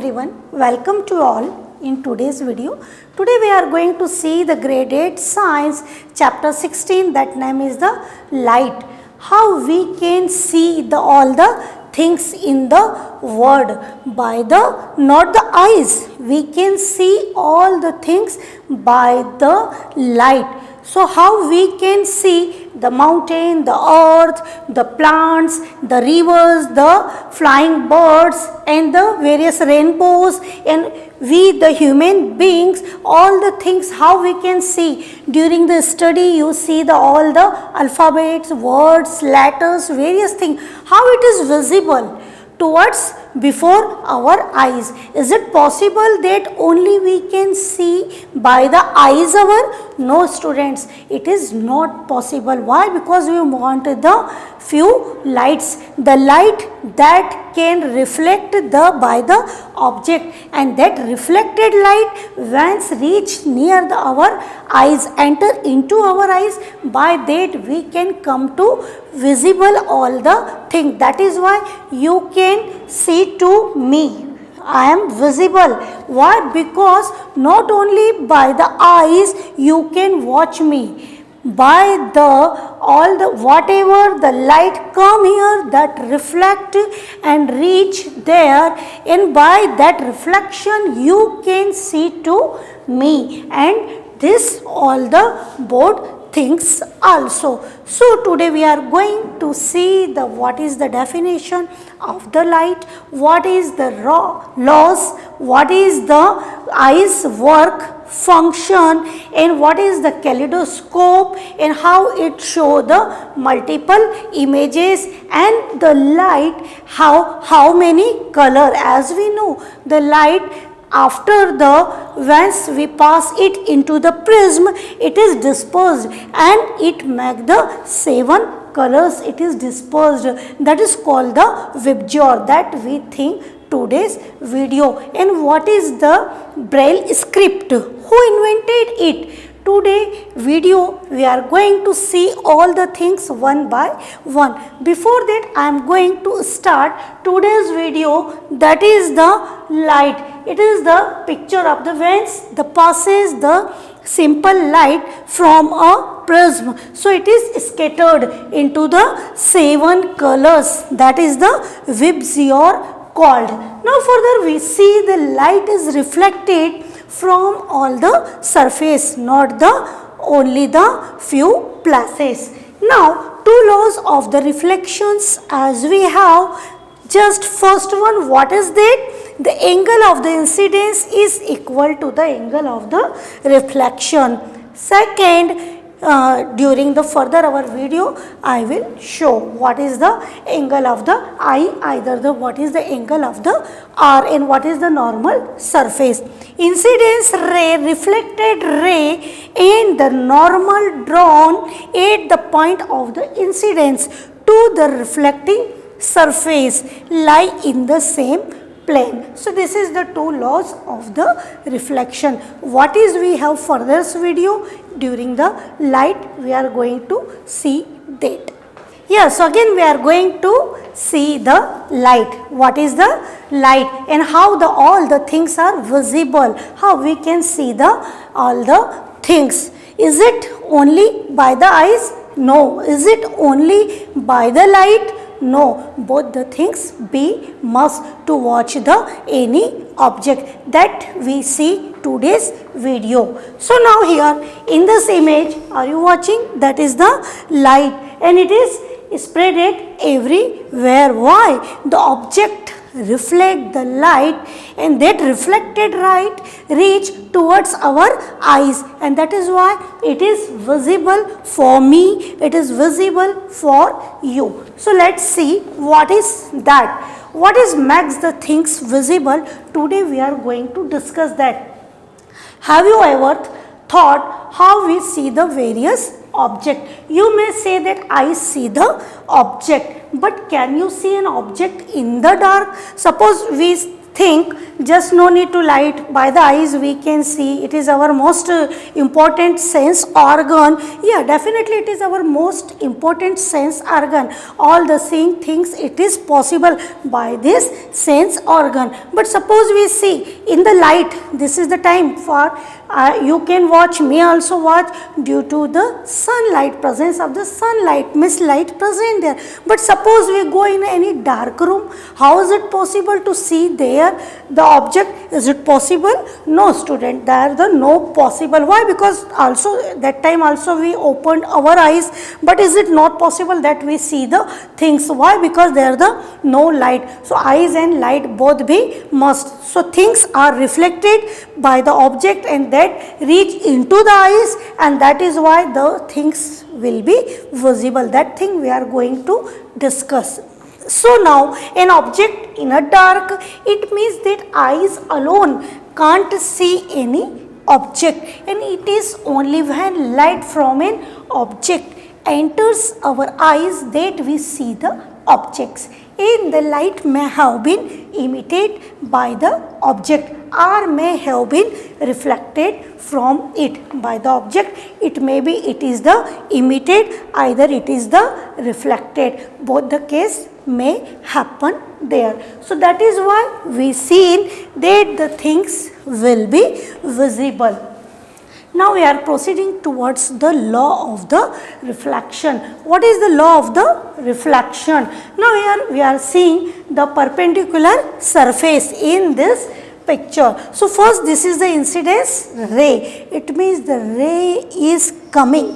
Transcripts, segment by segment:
Everyone, welcome to all in today's video. Today we are going to see the grade 8 science chapter 16, that name is the light. How we can see all the things in the world by not the eyes. We can see all the things by the light. So how we can see the mountain, the earth, the plants, the rivers, the flying birds and the various rainbows, and we the human beings, all the things how we can see. During the study you see all the alphabets, words, letters, various things, how it is visible towards before our eyes. Is it possible that only we can see by the eyes our? No students, it is not possible. Why? Because we want the few lights, the light that can reflect by the object, and that reflected light once reach near our eyes, enter into our eyes, by that we can come to visible all the thing. That is why you can see to me, I am visible. Why? Because not only by the eyes you can watch me, by all the whatever the light come here, that reflect and reach there, and by that reflection you can see to me, and this all the board things also. So today we are going to see what is the definition of the light, what is the laws, what is the eyes work, function, and what is the kaleidoscope, and how it show the multiple images, and the light how many color. As we know, the light after once we pass it into the prism, it is dispersed and it make the 7 colors, it is dispersed. That is called the vibgyor, that we think today's video. And what is the Braille Script? Who invented it? Today video we are going to see all the things one by one. Before that I am going to start today's video, that is the light. It is the picture of the vents, the passes the simple light from a prism. So it is scattered into the 7 colors, that is the vibgyor called. Now further we see the light is reflected from all the surface, not only the few places. Now 2 laws of the reflections as we have. Just first one, what is that? The angle of the incidence is equal to the angle of the reflection. Second, during the further our video I will show what is the angle of the eye, either what is the angle of the R, and what is the normal surface. Incidence ray, reflected ray, and the normal drawn at the point of the incidence to the reflecting surface lie in the same plane. So this is the 2 laws of the reflection. What is we have further video during the light, we are going to see that. Yes, so again we are going to see the light. What is the light and how all the things are visible, how we can see all the things. Is it only by the eyes? No. Is it only by the light? No, both the things be must to watch any object that we see today's video. So now here in this image, are you watching? That is the light, and it is spread it everywhere. Why? The object reflect the light, and that reflected light reach towards our eyes, and that is why it is visible for me, it is visible for you. So let's see what is that. What is makes the things visible? Today we are going to discuss that. Have you ever thought how we see the various object? You may say that I see the object, but can you see an object in the dark? Suppose we think just no need to light, by the eyes we can see, it is our most important sense organ. Yeah, definitely it is our most important sense organ. All the seeing things, it is possible by this sense organ. But suppose we see in the light, this is the time for you can watch, me also watch, due to the sunlight, presence of the sunlight, means light present there. But suppose we go in any dark room, how is it possible to see there the object? Is it possible? No, student, there the no possible. Why? Because also that time also we opened our eyes, but is it not possible that we see the things? Why? Because there the no light. So eyes and light both be must. So things are reflected by the object and that reach into the eyes, and that is why the things will be visible. That thing we are going to discuss. So now an object in a dark, it means that eyes alone can't see any object, and it is only when light from an object enters our eyes that we see the objects. And the light may have been emitted by the object or may have been reflected from it by the object. It may be it is the emitted, either it is the reflected. Both the case may happen there. So that is why we see that the things will be visible. Now we are proceeding towards the law of the reflection. What is the law of the reflection? Now here we are seeing the perpendicular surface in this picture. So first, this is the incidence ray. It means the ray is coming.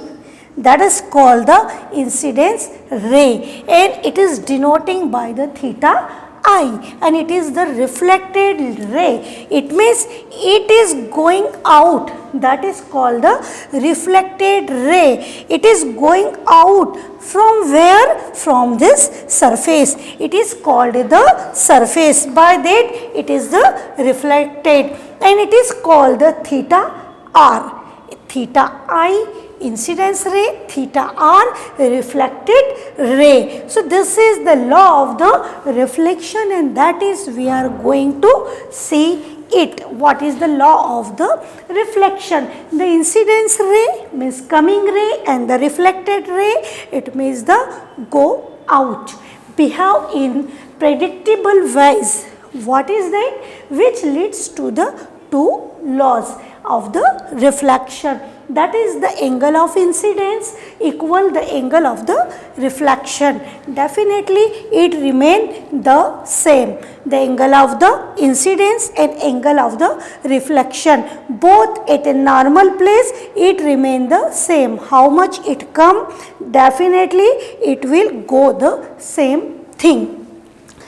That is called the incidence ray, and it is denoting by the theta I, and it is the reflected ray. It means it is going out. That is called the reflected ray. It is going out from where? From this surface. It is called the surface. By that it is the reflected, and it is called the theta R. Theta I incidence ray, theta R reflected ray. So this is the law of the reflection, and that is we are going to see it. What is the law of the reflection? The incidence ray means coming ray, and the reflected ray, it means the go out. Behave in predictable ways. What is that? Which leads to the two laws of the reflection. That is the angle of incidence equal the angle of the reflection. Definitely it remain the same. The angle of the incidence and angle of the reflection, both at a normal place, it remain the same. How much it come? Definitely it will go the same thing.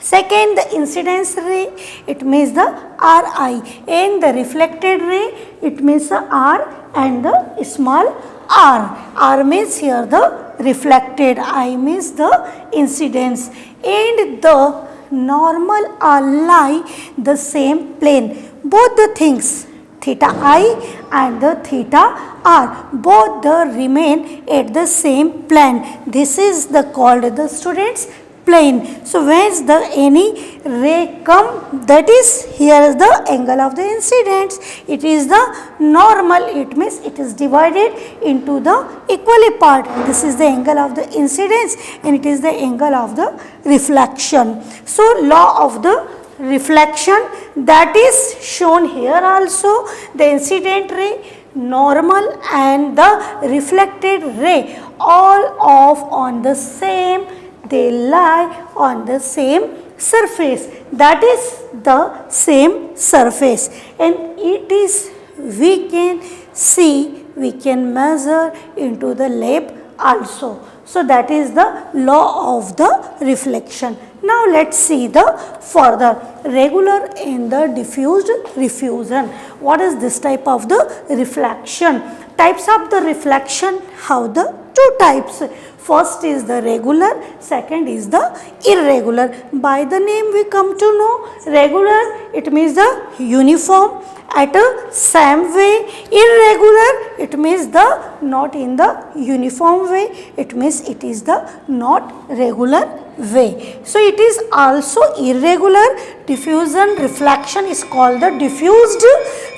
Second, the incidence ray, it means the Ri, and the reflected ray, it means the R and the small r. R means here the reflected, I means the incidence, and the normal are lie the same plane. Both the things, theta I and the theta R, both the remain at the same plane. This is the called the students plane. So whence the any ray come, that is here is the angle of the incidence. It is the normal, it means it is divided into the equally part. This is the angle of the incidence and it is the angle of the reflection. So law of the reflection, that is shown here also. The incident ray, normal and the reflected ray all off on the same, they lie on the same surface, that is the same surface, and it is we can see, we can measure into the lab also. So that is the law of the reflection. Now let us see the further regular and the diffused diffusion. What is this type of the reflection? Types of the reflection, how the two types. First is the regular, second is the irregular. By the name we come to know regular, it means the uniform at a same way. Irregular, it means the not in the uniform way, it means it is the not regular way. So it is also irregular. Diffusion reflection is called the diffused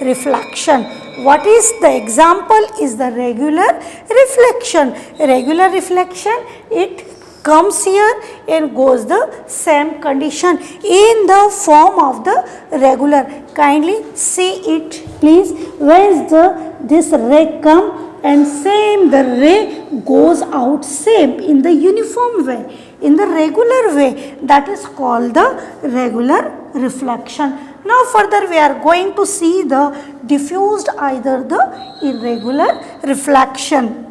reflection. What is the example is the regular reflection. Regular reflection, it comes here and goes the same condition in the form of the regular. Kindly see it please. When this ray come and same the ray goes out same in the uniform way, in the regular way, that is called the regular reflection. Now further we are going to see the diffused, either the irregular reflection.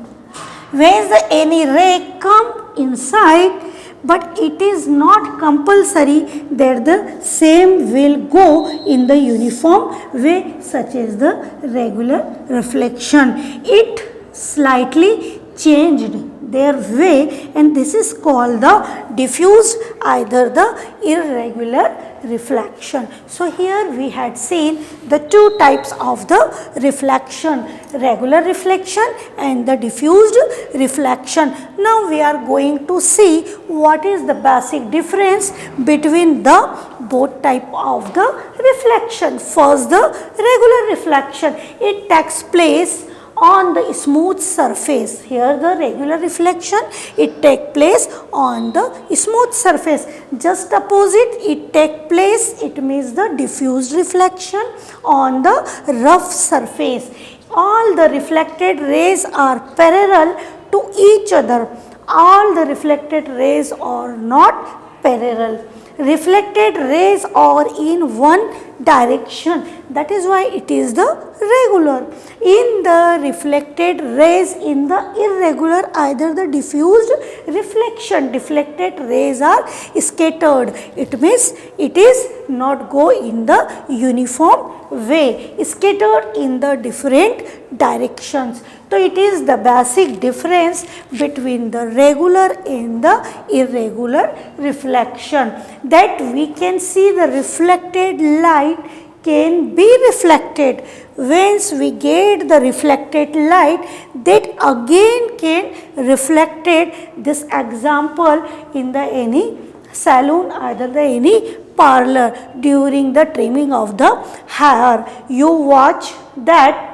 When any ray come inside, but it is not compulsory that the same will go in the uniform way, such as the regular reflection. It slightly changed their way, and this is called the diffused, either the irregular reflection. So here we had seen the two types of the reflection, regular reflection and the diffused reflection. Now we are going to see what is the basic difference between the both type of the reflection. First, the regular reflection, it takes place on the smooth surface. Here the regular reflection, it take place on the smooth surface. Just opposite, it take place, it means the diffused reflection on the rough surface. All the reflected rays are parallel to each other. All the reflected rays are not parallel. Reflected rays are in one direction, that is why it is the regular. In the reflected rays in the irregular, either the diffused reflection, deflected rays are scattered, it means it is not go in the uniform way, scattered in the different directions. So it is the basic difference between the regular and the irregular reflection, that we can see the reflected light can be reflected. Once we get the reflected light, that again can reflected. This example in the any salon, either the any parlor, during the trimming of the hair, you watch that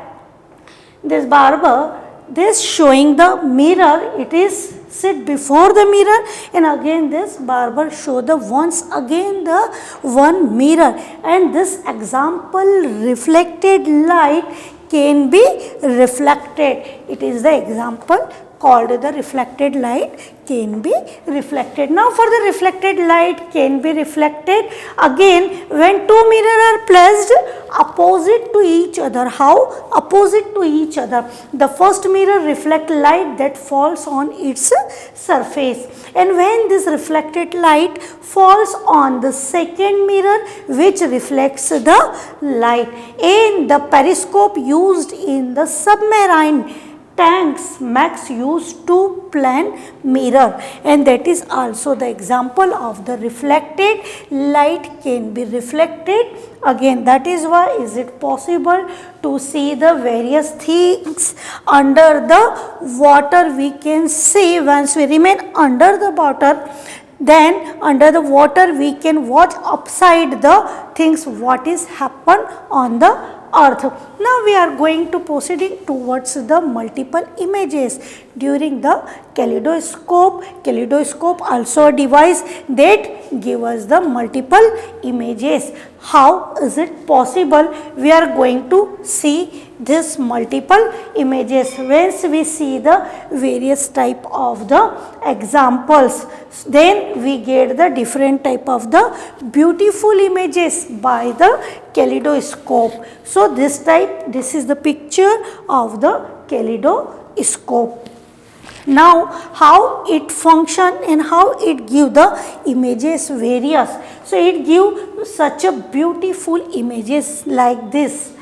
this barber, this showing the mirror, it is sit before the mirror, and again this barber show the once again the one mirror, and this example reflected light can be reflected. It is the example called the reflected light can be reflected. Now for the reflected light can be reflected, again when two mirrors are placed opposite to each other. How? Opposite to each other. The first mirror reflect light that falls on its surface, and when this reflected light falls on the second mirror which reflects the light, and the periscope used in the submarine tanks makes use to plane mirror, and that is also the example of the reflected light can be reflected. Again, that is why is it possible to see the various things under the water. We can see once we remain under the water, then under the water we can watch upside the things what is happen on the earth. Now we are going to proceeding towards the multiple images during the kaleidoscope. Kaleidoscope also a device that give us the multiple images. How is it possible? We are going to see this multiple images. Once we see the various type of the examples, then we get the different type of the beautiful images by the kaleidoscope. So this type, this is the picture of the kaleidoscope. Now how it function and how it give the images various. So it give such a beautiful images like this.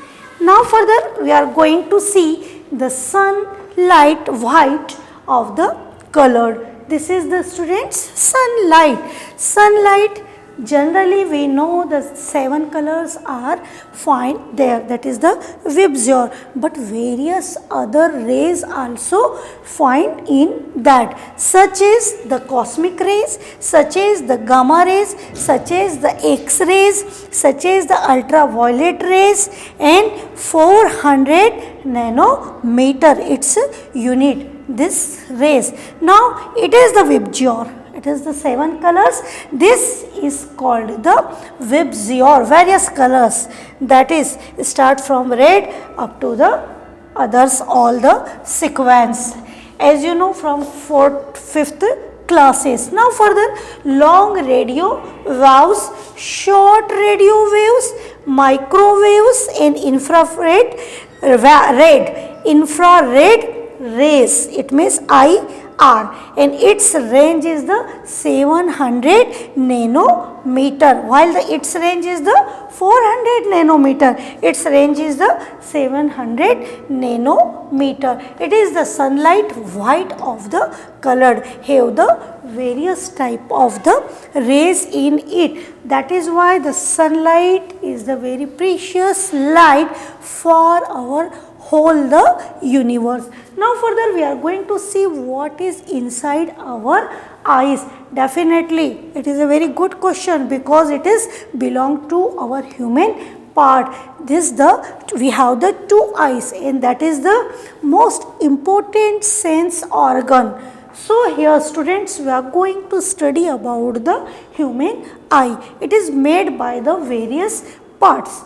Now further we are going to see the sunlight white of the colored. This is the students sunlight. Sunlight, generally we know the 7 colors are found there, that is the Vibgyor, but various other rays also find in that, such as the cosmic rays, such as the gamma rays, such as the X-rays, such as the ultraviolet rays, and 400 nanometer its unit, this rays. Now it is the Vibgyor. It is the 7 colors. This is called the Vibgyor, various colors, that is start from red up to the others, all the sequence, as you know from 4th, 5th classes. Now further, long radio waves, short radio waves, microwaves, and infrared rays, it means IR, and its range is the 700 nanometer, while its range is the 400 nanometer, its range is the 700 nanometer. It is the sunlight, white of the colored, have the various type of the rays in it. That is why the sunlight is the very precious light for our whole the universe. Now further we are going to see what is inside our eyes. Definitely it is a very good question because it is belong to our human part. We have the 2 eyes, and that is the most important sense organ. So here students, we are going to study about the human eye. It is made by the various parts.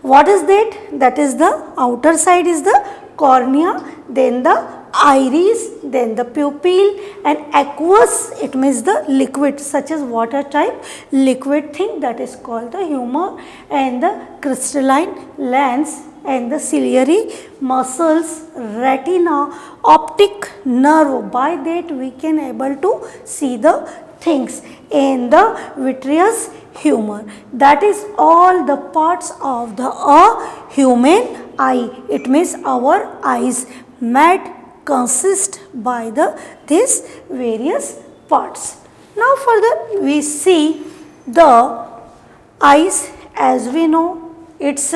What is that? That is the outer side is the cornea, then the iris, then the pupil, and aqueous, it means the liquid such as water type liquid thing, that is called the humor, and the crystalline lens, and the ciliary muscles, retina, optic nerve, by that we can able to see the things, and the vitreous humor. That is all the parts of the human eye. It means our eyes made consist by these various parts. Now further we see the eyes, as we know it's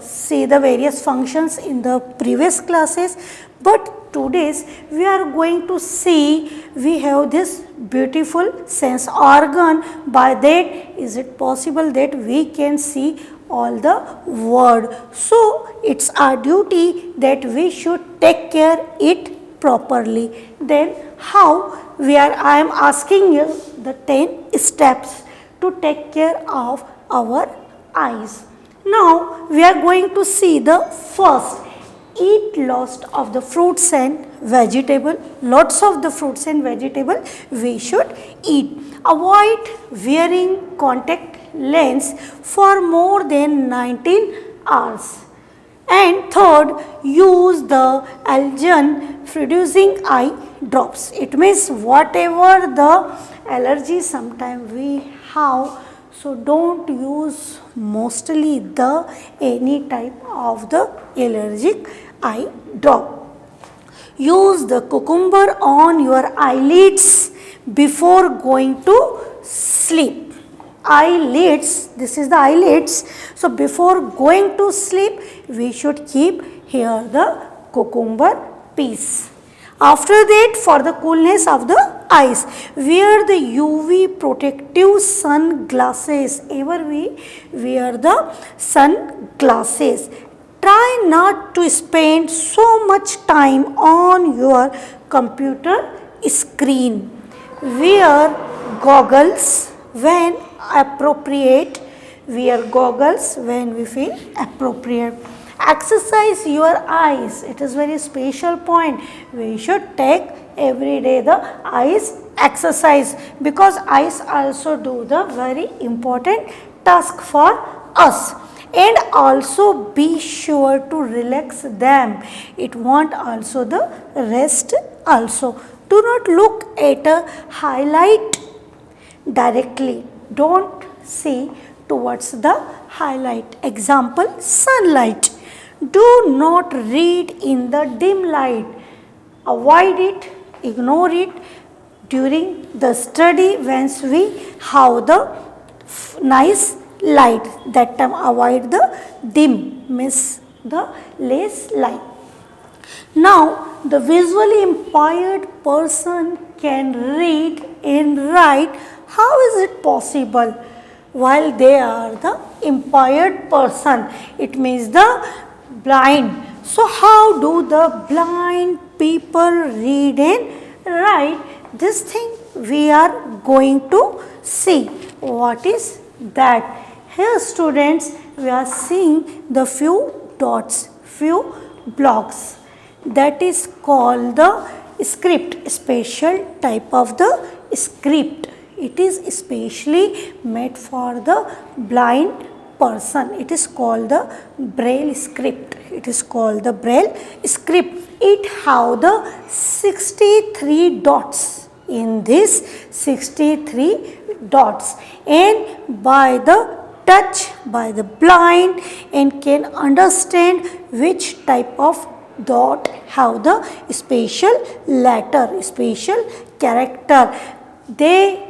see the various functions in the previous classes, but today's we are going to see we have this beautiful sense organ. By that is it possible that we can see all the world. So it's our duty that we should take care it properly. Then how I am asking you the 10 steps to take care of our eyes. Now we are going to see the first. Eat lots of the fruits and vegetable. Lots of the fruits and vegetable we should eat. Avoid wearing contact lens for more than 19 hours. And third, use the allergen producing eye drops. It means whatever the allergy sometimes we have, so don't use mostly the any type of the allergic eye drop. Use the cucumber on your eyelids before going to sleep. Eyelids, this is the eyelids. So before going to sleep, we should keep here the cucumber piece. After that, for the coolness of the eyes, wear the UV protective sunglasses. Ever we wear the sunglasses. Try not to spend so much time on your computer screen. Wear goggles when appropriate. Wear goggles when we feel appropriate. Exercise your eyes. It is very special point. We should take every day the eyes exercise, because eyes also do the very important task for us. And also be sure to relax them. It want also the rest also. Do not look at a highlight directly. Don't see towards the highlight. Example, sunlight. Do not read in the dim light. avoid it, ignore it during the study once we have the nice light. That time avoid the dim, means the less light. Now, the visually impaired person can read and write. How is it possible? While they are the impaired person, it means the blind. So, how do the blind people read and write? This thing we are going to see. What is that? Here students, we are seeing the few dots, few blocks. That is called the script, special type of the script. It is especially made for the blind person. It is called the Braille Script. It is called the Braille Script. It have the 63 dots. In this 63 dots, and by the touch, by the blind, and can understand which type of dot have the special letter, special character. They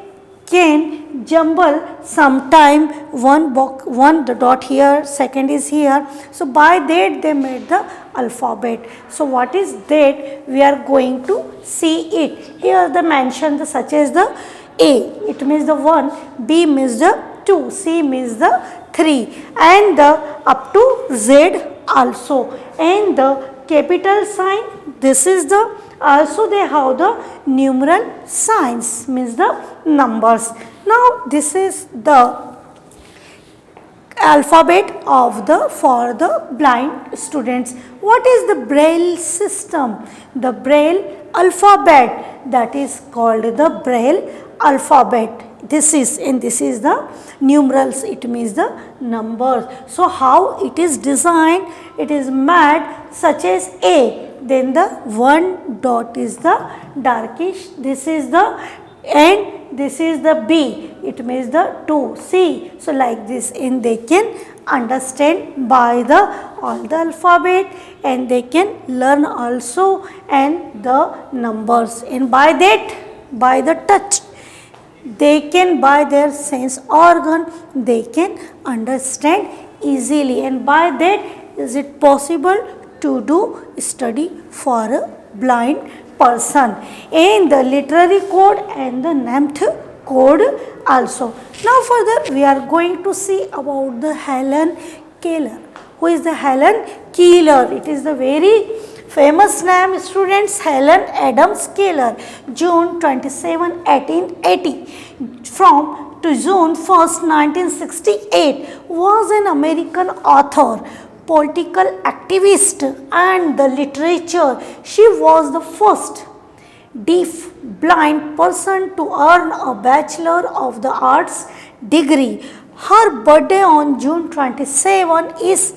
can jumble sometime one the dot here, second is here. So, by that they made the alphabet. So, what is that? We are going to see it. Here the mention such as the A, it means the 1, B means the 2, C means the 3, and the up to Z also. And the capital sign, this is the, also they have the numeral signs, means the numbers. Now, this is the alphabet of the for the blind students. What is the Braille system? The Braille alphabet, that is called the Braille alphabet. This is, and this is the numerals, it means the numbers. So, how it is designed? It is made such as A, then the 1 dot is the darkish, this is the, and this is the B, it means the 2, C. So, like this, and they can understand by the all the alphabet, and they can learn also and the numbers, and by that, by the touch, they can, by their sense organ, they can understand easily, and by that is it possible to do study for a blind person. And the literary code and the named code also. Now further we are going to see about the Helen Keller. Who is the Helen Keller? It is the very famous name, students. Helen Adams Keller, June 27, 1880 from to June 1st, 1968, was an American author, political activist, and the literature. She was the first deaf blind person to earn a Bachelor of the Arts degree. Her birthday on June 27 is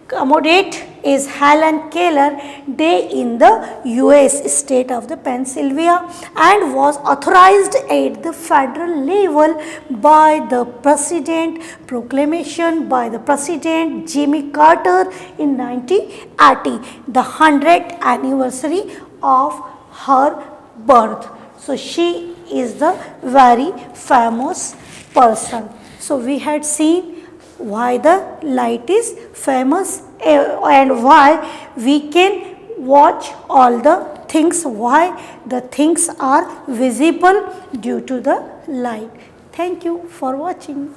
commemorate is Helen Keller Day in the US state of the Pennsylvania, and was authorized at the federal level by the President proclamation by the President Jimmy Carter in 1980, the 100th anniversary of her birth. So, she is the very famous person. So, we had seen why the light is famous and why we can watch all the things, why the things are visible due to the light. Thank you for watching.